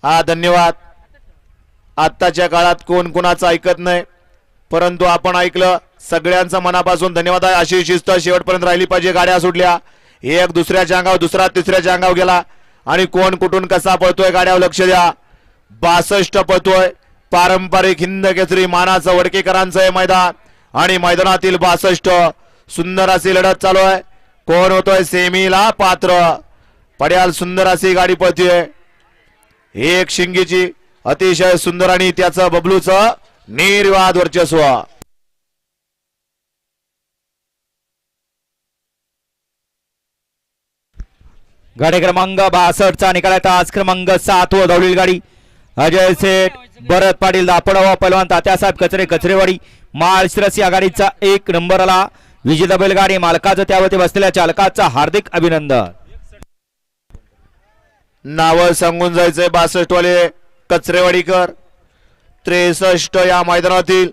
हा धन्यवाद. आत्ताच्या काळात कोण कोणाचं ऐकत नाही, परंतु आपण ऐकलं. सगळ्यांचा मनापासून धन्यवाद आहे. अशी शिस्त शेवटपर्यंत राहिली पाहिजे. गाड्या सुटल्या, एक दुसऱ्याच्या अंगावर, दुसरा तिसऱ्याच्या अंगावर गेला आणि कोण कुठून कसा पळतोय गाड्यावर लक्ष द्या. 62 पळतोय. पारंपरिक हिंद केसरी मानाचं वडकेकरांचं हे मैदान आणि मैदानातील 62 सुंदर अशी लढत चालू आहे. कोण होतोय सेमीला पात्र? पड्याल सुंदर अशी गाडी पळतीये. एक शिंगीची अतिशय सुंदर आणि त्याचं बबलूचं निर्वाद वर्चस्व. गाडी क्रमांक 62 चा निकाल आहे. आज क्रमांक 7 वर धावलेली गाडी अजय सेठ, भरत पाटील, दापडवा, पैलवान तात्यासाहेब कचरे, कचरेवाडी, माळशिरस या गाडीचा 1 नंबर आला. विजेता बैलगाडी मालकाचं त्यावरती बसलेल्या चालकाचा हार्दिक अभिनंदन. नाव सांगून जायचंय. 62 वाले कचरेवाडीकर, 63 या मैदानातील